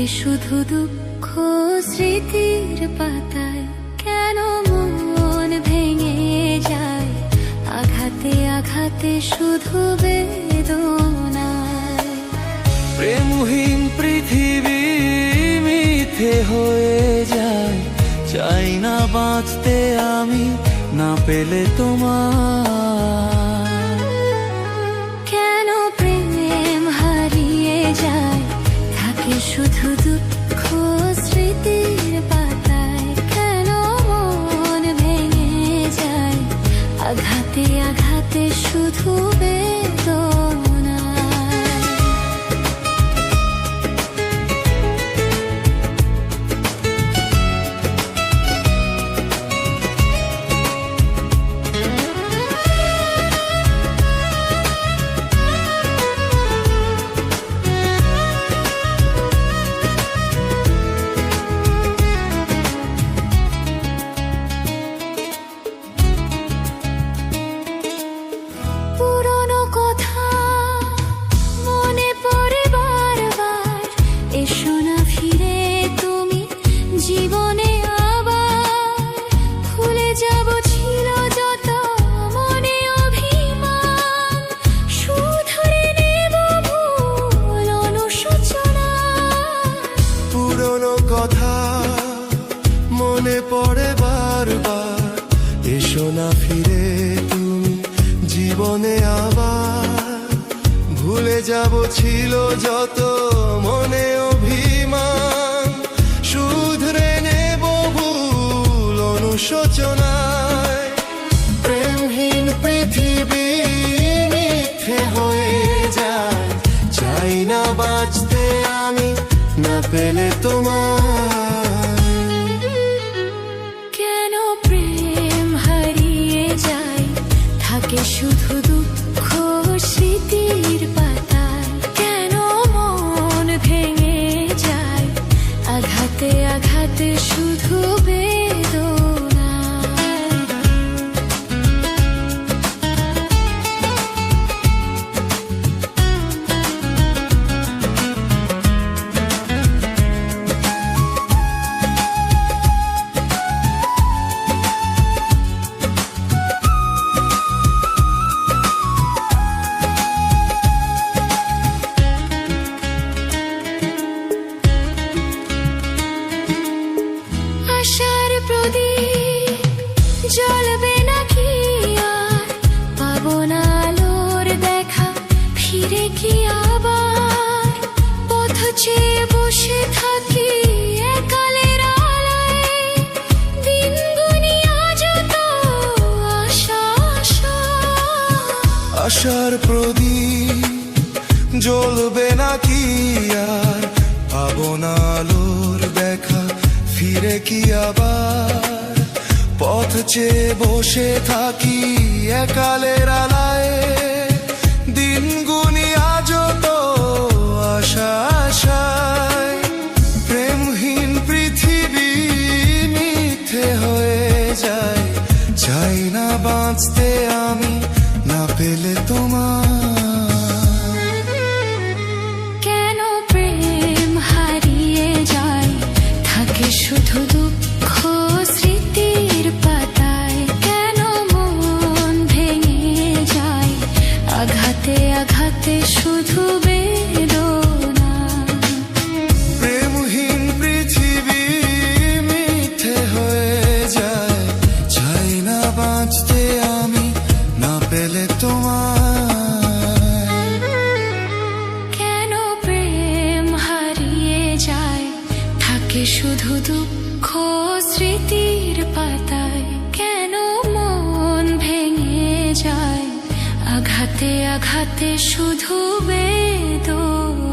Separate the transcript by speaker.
Speaker 1: থাকে শুধু দুঃখ স্মৃতির পাতায়। কেন মন ভেঙে যায় আঘাতে আঘাতে শুধু বেদনায়।
Speaker 2: প্রেমহীন পৃথিবী মিথ্যে হয়ে যায়, চাই না বাঁচতে আমি না পেলে তোমার।
Speaker 1: কেন প্রেম হারিয়ে যায় থাকে শুধু দুঃখ স্মৃতির পাতায়। কেন মন ভেঙে যায় আঘাতে আঘাতে শুধু বেদনায়। পুরনো কথা মনে পড়ে বারবার, এসো না ফিরে তুমি জীবনে আবার। ভুলে যাব ছিল যত মনে অভিমান, শুধরে নেব ভুল অনুশোচনা।
Speaker 3: পুরনো কথা মনে পড়ে বারবার, এসো না ফিরে তুমি জীবনে আবার। ভুলে যাব ছিল যত মনে অভিমান, শুধরে নেব ভুল অনুশোচনায়। প্রেমহীন পৃথিবী মিথ্যে হয়ে যায়, চাই না বাঁচতে আমি না পেলে তোমার।
Speaker 1: কেন প্রেম হারিয়ে যায় থাকে শুধু দুঃখ স্মৃতির পাতায়। কেন মন ভেঙে যায় আঘাতে আঘাতে শুধু বেদনায়। আশার প্রদীপ জ্বলবে নাকি আর, পাবো না আলোর দেখা ফিরে কি আবার। পথ চেয়ে বসে থাকি একালের আলোয়, দিন গুনি আজ তো আশা আশা।
Speaker 3: আশার প্রদীপ জ্বলবে নাকি আর, পাবো না আলোর দেখা ফিরে কি আবার। পথ চেয়ে বসে থাকি একালের আলায়, দিন গুনি আজ তো আশা আশায়। প্রেমহীন পৃথিবী মিথ্যে হয়ে যায়, চাই না বাঁচতে আমি না পেলে তোমার।
Speaker 1: কেন প্রেম হারিয়ে যায় থাকে শুধু দুঃখ স্মৃতির পাতায়। কেন মন ভেঙে যায় আঘাতে আঘাতে শুধু বেদনা।
Speaker 3: প্রেমহীন পৃথিবী মিথ্যে হয়ে যায়, চাই না বাঁচতে আমি না পেলে তোমার।
Speaker 1: কেন প্রেম হারিয়ে যায় থাকে শুধু দুঃখ স্মৃতির পাতায়। কেন মন ভেঙে যায় আঘাতে আঘাতে শুধু বেদনা।